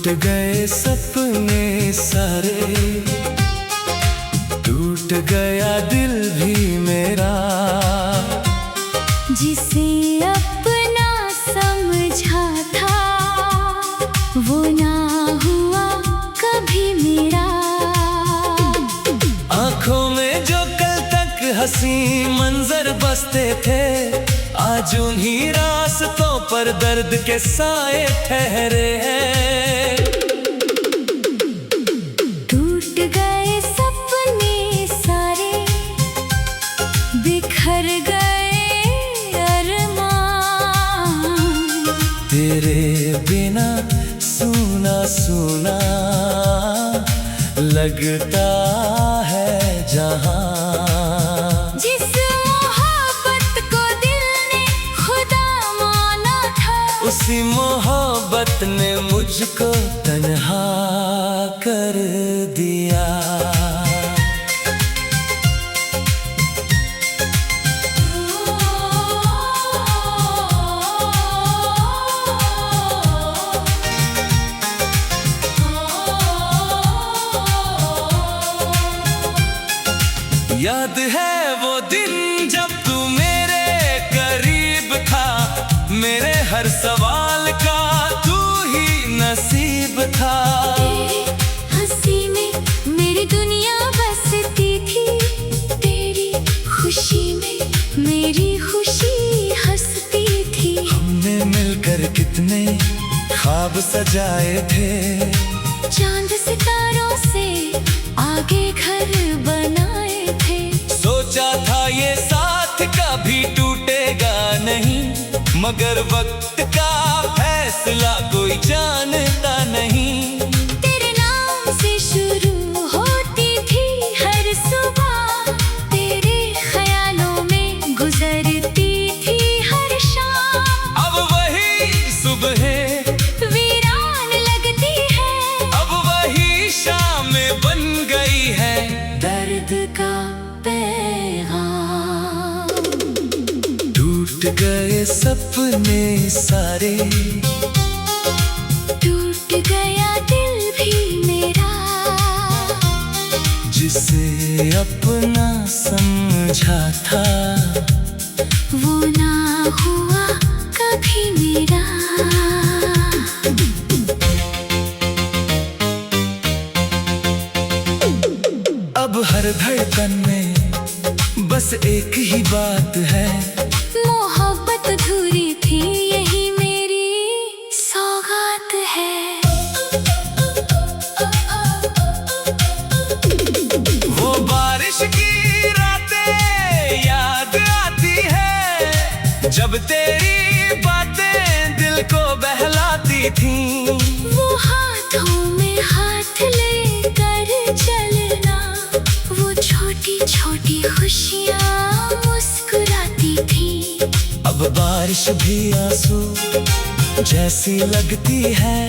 टूट गए सपने सारे, टूट गया दिल भी मेरा। जिसे अपना समझा था वो ना हुआ कभी मेरा। आंखों में जो कल तक हंसी मंजर बसते थे, आज उन्हीं रास्तों पर दर्द के साए ठहरे हैं। टूट गए सपने सारे, बिखर गए अरमान। तेरे बिना सूना सूना लगता है जहां। उसी मोहब्बत ने मुझको तन्हा कर दिया। याद है वो दिन जब तू मेरे करीब था, मेरे हर सवाल का तू ही नसीब था। तेरी हंसी में मेरी दुनिया बसती थी, तेरी खुशी में मेरी खुशी हंसती थी। हमने मिलकर कितने ख्वाब सजाए थे, चांद सितारों से आगे घर बनाए थे। सोचा था ये साथ कभी टूटेगा नहीं, मगर वक्त का फैसला कोई जानता नहीं। तेरे नाम से शुरू होती थी हर सुबह, तेरे ख्यालों में गुजरती थी हर शाम। अब वही सुबह वीरान लगती है, अब वही शाम बन गई है दर्द का पैगाम। टूट गए सपने सारे, टूट गया दिल भी मेरा। जिसे अपना समझा था वो ना हुआ कभी मेरा। अब हर धड़कन में बस एक ही बात है, मोहब्बत अधूरी थी यही मेरी सौगात है। वो बारिश की रातें याद आती है, जब तेरी बातें दिल को बहलाती थी। वो हाथों में हाथ लेकर चलना, वो छोटी छोटी खुशियाँ मुस्कुराती थी। अब बारिश भी आंसू जैसी लगती है,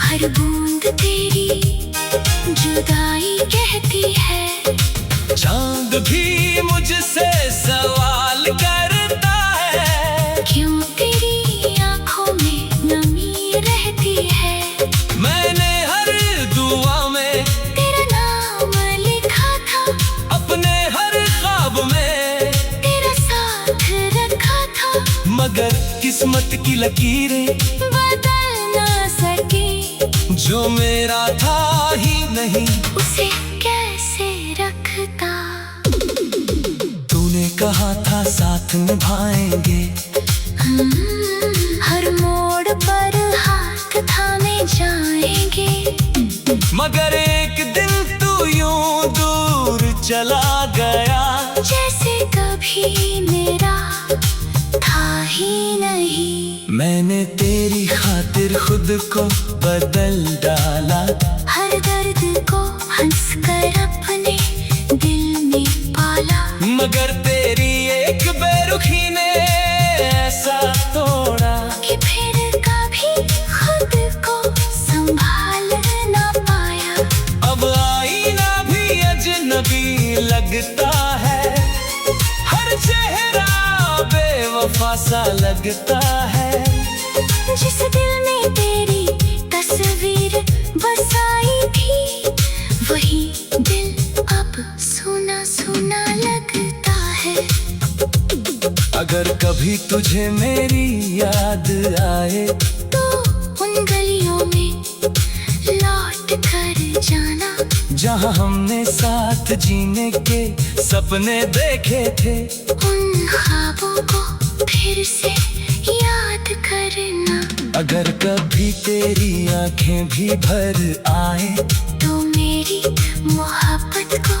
हर बूंद तेरी जुदाई कहती है। चांद भी मुझसे सवाल करता है, क्यों तेरी आंखों में नमी रहती है। मैंने हर दुआ में तेरा नाम लिखा था, अपने हर ख्वाब में तेरा साथ रखा था। मगर किस्मत की लकीरें बदल ना सके, जो मेरा था ही नहीं उसे कैसे रखता। तूने कहा था साथ निभाएंगे, हर मोड़ पर हाथ थामे जाएंगे। मगर एक दिन तू यूं दूर चला गया, जैसे कभी मेरा था ही नहीं। मैंने तेरी खातिर खुद को बदल डाला, हर दर्द को हंसकर अपने दिल में पाला। मगर तेरी एक बेरुखी ने ऐसा तोड़ा कि फिर कभी खुद को संभाल ना पाया। अब आईना भी अजनबी लगता है, हर चेहरा बेवफा सा लगता है। जिस दिल में तेरी तस्वीर अगर कभी तुझे मेरी याद आए तो उन गलियों में लौट कर जाना, जहाँ हमने साथ जीने के सपने देखे थे। उन ख्वाबों को फिर से याद करना। अगर कभी तेरी आंखें भी भर आए तो मेरी मोहब्बत को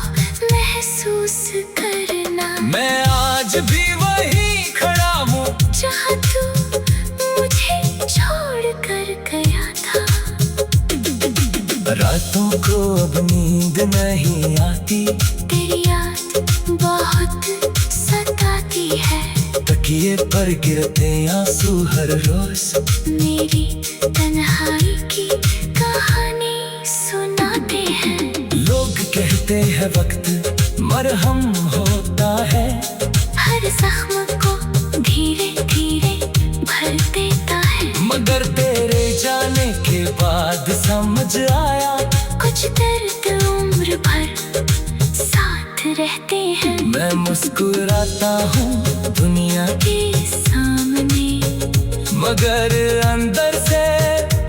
महसूस करना। मैं आज भी वहीं खड़ा हूँ जहाँ तू मुझे छोड़ कर गया था। रातों को अब नींद नहीं आती, तेरी याद बहुत सताती है। तकिए पर गिरते आंसू हर रोज मेरी तन्हाई की कहानी सुनाते हैं। लोग कहते हैं वक्त मरहम होता है, हर जख्म को धीरे धीरे भर देता है। मगर तेरे जाने के बाद समझ आया कुछ दर्द उम्र भर साथ रहते हैं। मैं मुस्कुराता हूँ दुनिया के सामने मगर अंदर से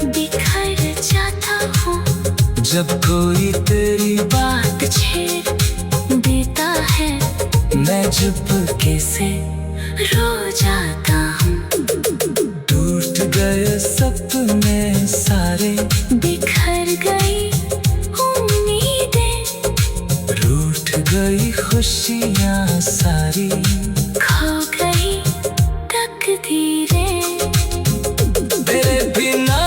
बिखर जाता हूँ। जब कोई तेरी बात छेड़ देता है मैं चुपके से रो जाता हूँ। टूट गए सपने सारे, बिखर गई उम्मीदें, रूठ गई खुशियाँ सारी। खो गई तकदीरें। तेरे बिना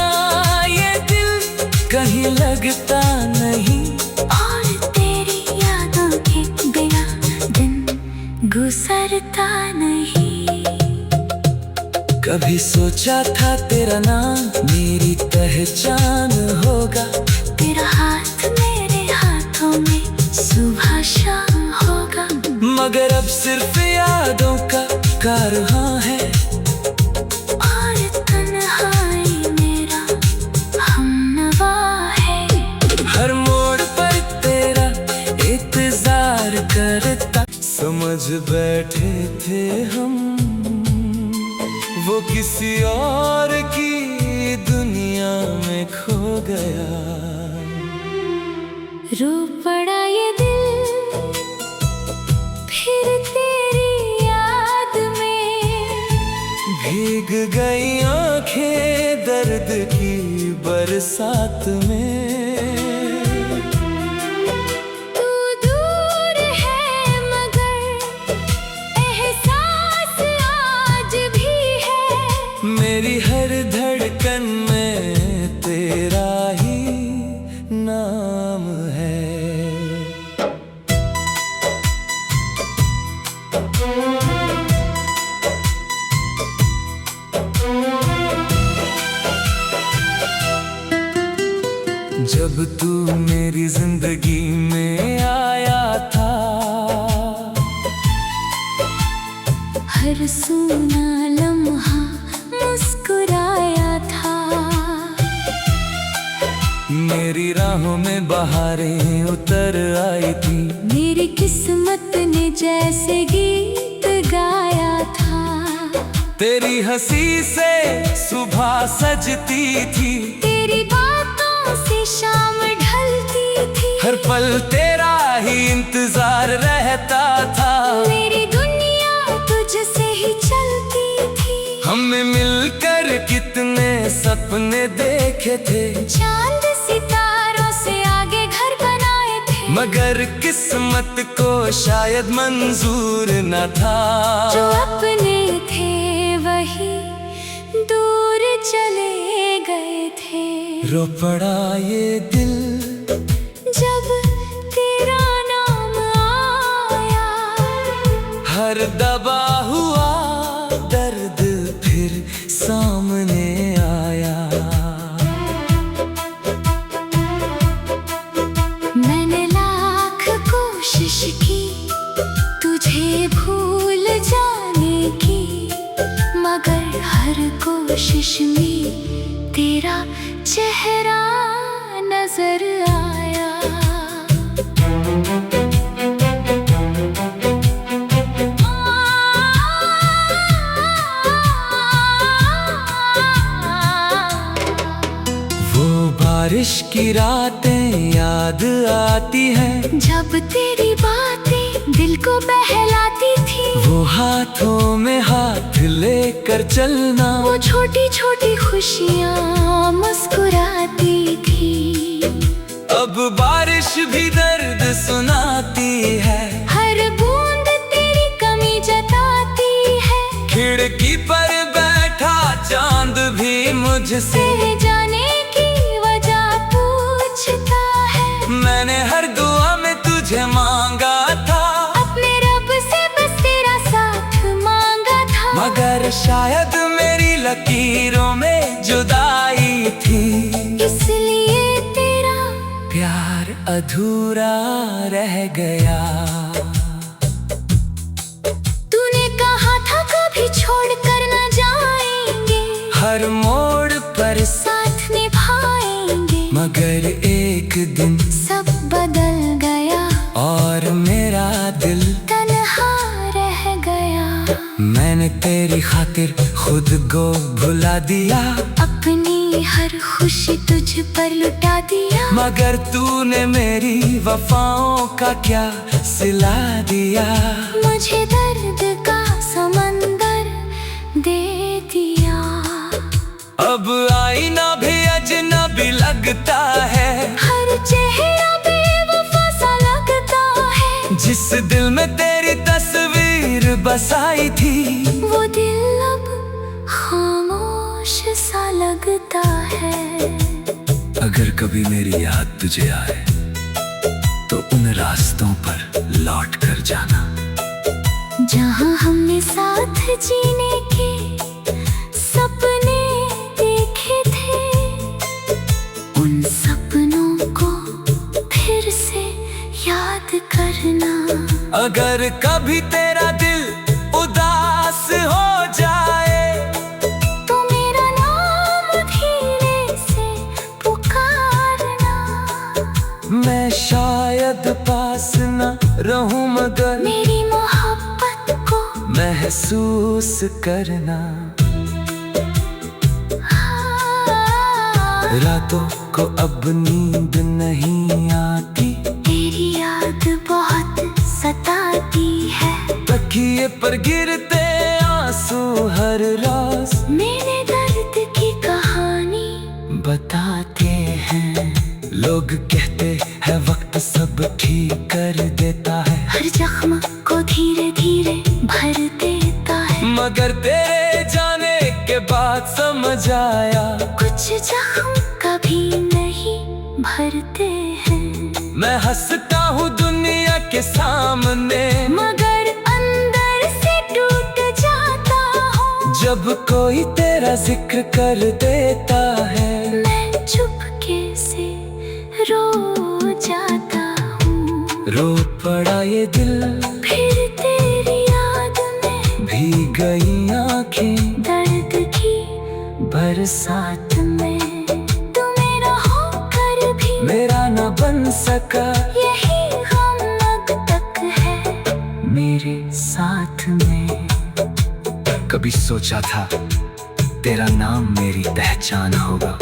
ये दिल कहीं लगता नहीं, और तेरी यादों के बिना दिन गुजरता नहीं। कभी सोचा था तेरा नाम मेरी पहचान होगा, तेरा हाथ मेरे हाथों में सुबह शाम होगा। मगर अब सिर्फ यादों का कारवां है। और तन्हाई मेरा हमनवा है। हर मोड़ पर तेरा इंतजार करता, समझ बैठे थे हम वो किसी और की दुनिया में खो गया। रो पड़ा ये दिल फिर तेरी याद में। भीग गई आंखें दर्द की बरसात में। तू दूर है मगर एहसास आज भी है। मेरी हर धड़कन में तेरा ही नाम है। जब तू मेरी जिंदगी में आया था, हर सूना लम्हा मुस्कुराया था। मेरी राहों में बहारें उतर आई थी। मेरी किस्मत ने जैसे गीत गाया था। तेरी हंसी से सुबह सजती थी, तेरी बातों से शाम ढलती थी। हर पल तेरा ही इंतजार रहता था। मेरी दुनिया तुझसे ही चलती थी। हमने मिलकर कितने सपने देखे थे, चांद सितारों से आगे घर बनाए थे। मगर किस्मत को शायद मंजूर न था। जो अपने थे वही दूर चले गए थे। रो पड़ा ये दिल जब तेरा नाम आया। हर दबा हुआ दर्द फिर सामने आया। मैंने लाख कोशिश की तुझे भूल जाने की, मगर हर कोशिश में तेरा चेहरा नजर आया। बारिश की रातें याद आती हैं, जब तेरी बातें दिल को बहलाती थी। वो हाथों में हाथ लेकर चलना, वो छोटी छोटी खुशियाँ मुस्कुराती थी। अब बारिश भी दर्द सुनाती है, हर बूंद तेरी कमी जताती है। खिड़की पर बैठा चांद भी मुझसे तेरे जाने की वजह पूछता है। मैंने हर दुआ में तुझे मांगा था, अपने रब से बस तेरा साथ मांगा था। मगर शायद मेरी लकीरों में जुदाई थी, इसलिए तेरा प्यार अधूरा रह गया। तूने कहा था कभी छोड़ कर न जाएंगे, हर मोड़ पर साथ निभाएंगे। मगर एक दिन सब बदल गया और मेरा दिल तन्हा रह गया। मैंने तेरी खातिर खुद को भुला दिया, अपनी हर खुशी तुझ पर लुटा दिया। मगर तूने मेरी वफाओं का क्या सिला दिया। मुझे दर्द का समंदर दे दिया। अब आईना भी अजनबी लगता है, हर चेहरा बेवफा सा लगता है। जिस दिल में तेरी तस्वीर बसाई थी, वो दिल अब खामोश सा लगता है। अगर कभी मेरी याद तुझे आए तो उन रास्तों पर लौट कर जाना, जहाँ हमने साथ जीने के सपने देखे थे। उन सपनों को फिर से याद करना। अगर कभी तेरा दिल उदास हो जाए तो मेरा नाम धीरे से पुकारना। मैं शायद पास न रहूं, मगर मेरी मोहब्बत को महसूस करना। रातों को अब नींद नहीं आती, तेरी याद बहुत सताती है। तकिए पर गिरते आंसू हर रोज मेरे दर्द की कहानी बताते हैं। लोग कहते हैं वक्त सब ठीक कर देता है, हर जख्म को धीरे धीरे भर देता है। मगर तेरे जाने के बाद समझ आया, कुछ जख्म कभी नहीं भरते हैं। मैं हंसता हूँ दुनिया के सामने, मगर अंदर से टूट जाता हूँ। जब कोई तेरा जिक्र कर देता है, मैं चुपके से रो जाता हूँ। रो पड़ा ये दिल, फिर तेरी याद में भीग गई आंखें दर्द की बरसात में। तू मेरा होकर भी मेरा न बन सका, यही गम अब तक है मेरे साथ में। कभी सोचा था तेरा नाम मेरी पहचान होगा,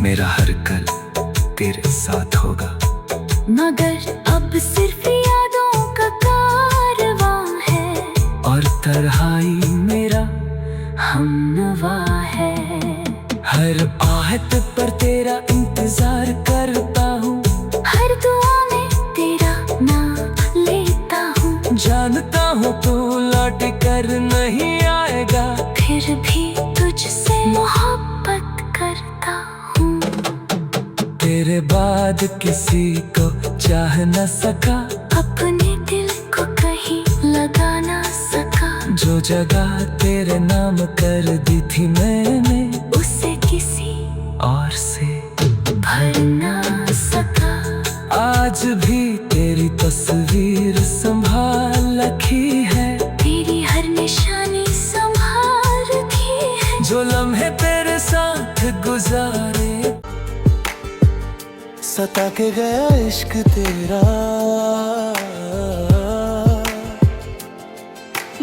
मेरा हर कल तेरे साथ होगा। मगर अब सिर्फ यादों का कारवां है, और तन्हाई मेरा हमनवा है। हर आहट पर तेरा इंतजार करता हूँ, हर दुआ में तेरा नाम लेता हूँ। जानता हूँ तू लौट कर नहीं आएगा, फिर भी तुझसे मोहब्बत करता हूँ। तेरे बाद किसी को चाह न सका, अपने दिल को कहीं लगा ना सका। जो जगह तेरे नाम कर दी थी मैंने, उसे किसी और से भर ना सका। आज भी तेरी तस्वीर संभाल रखी है, तेरी हर निशानी संभाल रखी है। जो लम्हे तेरे साथ गुजारे। सता के गया इश्क तेरा,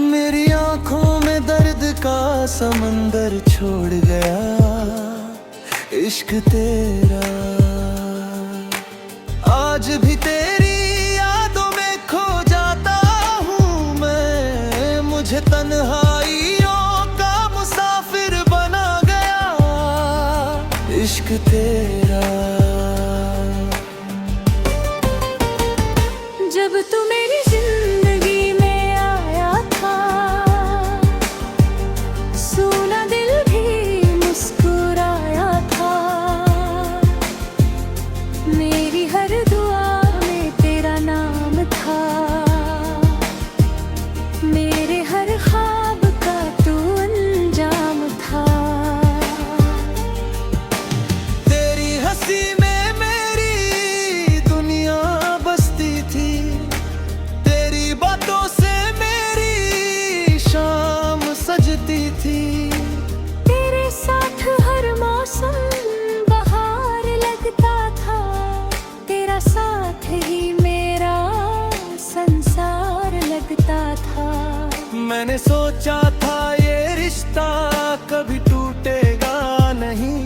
मेरी आंखों में दर्द का समंदर छोड़ गया। इश्क तेरा। आज भी तेरी यादों में खो जाता हूँ मैं, मुझे तन्हाइयों का मुसाफिर बना गया इश्क तेरा। जब तू मेरी जिंदगी में आया था, सोना दिल भी मुस्कुराया था। मेरी हर दुआ में तेरा नाम था, मेरे हर ख्वाब का तू अंजाम था। तेरी हंसी में मेरी दुनिया बसती थी, तेरी बातों से मेरी शाम सजती थी। तेरे साथ हर मौसम बहार लगता था, तेरा साथ ही मेरा संसार लगता था। मैंने सोचा था ये रिश्ता कभी टूटेगा नहीं,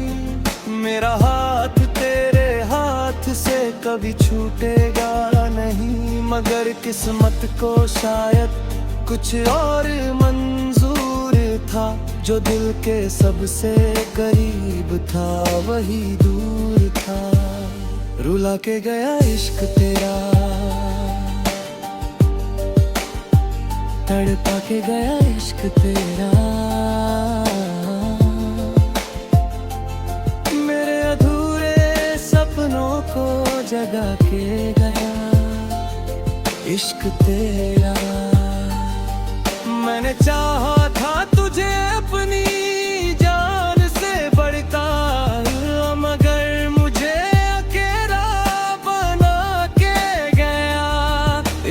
मेरा हाथ तेरे हाथ से कभी छूटेगा नहीं। मगर किस्मत को शायद कुछ और मंजूर था, जो दिल के सबसे करीब था वही दूर था। रुला के गया इश्क तेरा, तड़पा के गया इश्क तेरा। मेरे अधूरे सपनों को जगा के गया इश्क तेरा। मैंने चाहा था तुझे अपनी जान से बढ़कर, मगर मुझे अकेला बना के गया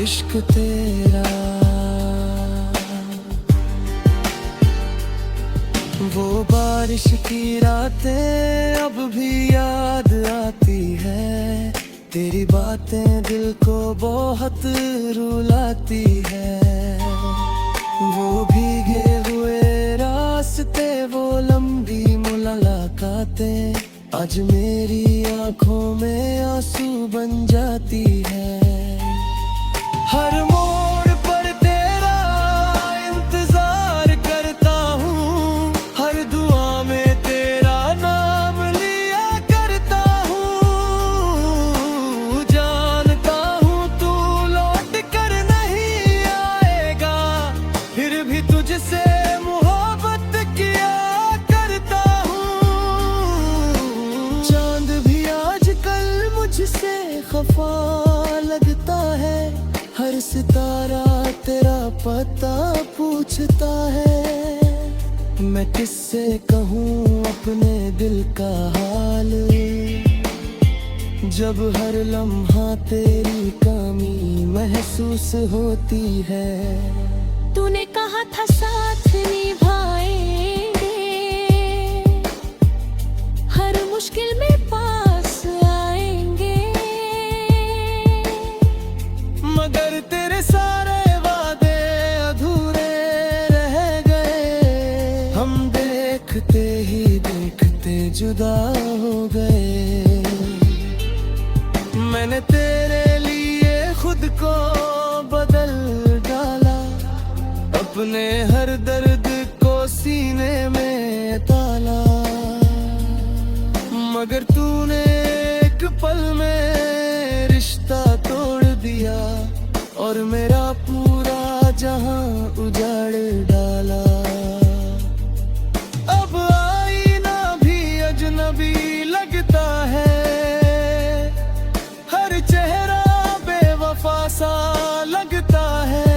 इश्क तेरा। वो बारिश की रातें अब भी याद आती है, तेरी बातें दिल को बहुत रुलाती है। वो भीगे हुए रास्ते, वो लंबी मुलाकातें, आज मेरी आंखों में आंसू बन जाती है। हर मोड़ पर तेरा इंतजार करता हूँ, हर दुआ में तेरा नाम लिया करता हूँ। जानता हूँ तू लौट कर नहीं आएगा, फिर भी तुझसे मोहब्बत किया करता हूँ। चांद भी आजकल मुझसे खफा लगता है, हर सितारा तेरा पता पूछता है। मैं किससे कहूँ अपने दिल का हाल, जब हर लम्हा तेरी कमी महसूस होती है। तूने कहा था साथ निभाएंगे, हर मुश्किल में पास आएंगे। मगर तेरे सारे वादे अधूरे रह गए, हम देखते ही देखते जुदा हो गए। मैंने तेरे लिए खुद को बदल डाला, अपने हर दर्द को सीने में ताला। मगर तूने एक पल में रिश्ता तोड़ दिया, और मेरा पूरा जहां उजाड़ डाला। अब आईना भी अजनबी लगता है, हर चेहरा बेवफा सा लगता है।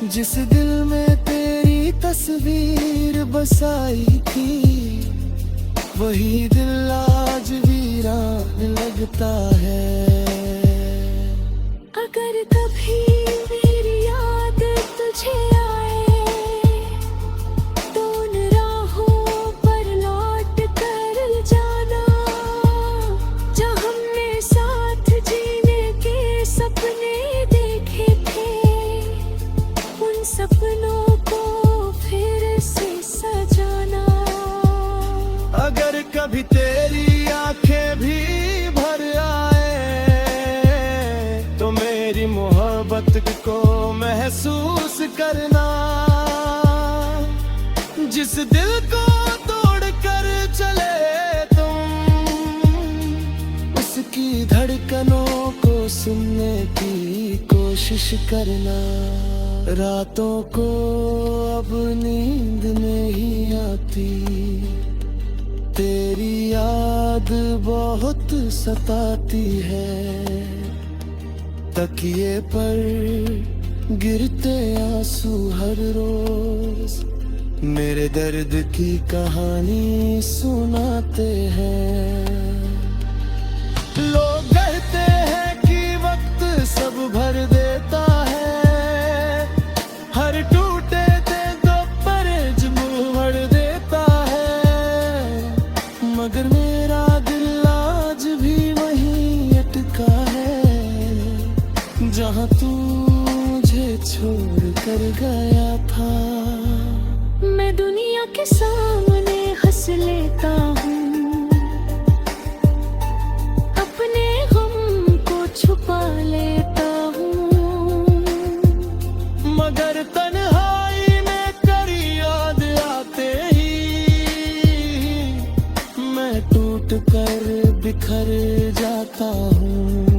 जिस दिल में तेरी तस्वीर बसाई थी, वही दिल आज वीरान लगता है। अगर कभी मेरी याद तुझे आए, तो उन राहों पर लौट कर जाना, जहाँ हमने साथ जीने के सपने देखे थे। उन सपनों को फिर से सजाना। अगर महसूस करना। जिस दिल को तोड़ कर चले तुम, उसकी धड़कनों को सुनने की कोशिश करना। रातों को अब नींद नहीं आती, तेरी याद बहुत सताती है। तकिए पर गिरते आंसू हर रोज मेरे दर्द की कहानी सुनाते हैं। लोग कहते हैं कि वक्त सब भर देता है, हर टूटे दिल पर मुंह भर देता है। मगर मेरा दिल आज भी वहीं अटका है, जहां तू मुझे छोड़ कर गया था। मैं दुनिया के सामने हंस लेता हूँ, अपने गम को छुपा लेता हूँ। मगर तन्हाई में तेरी याद आते ही मैं टूट कर बिखर जाता हूँ।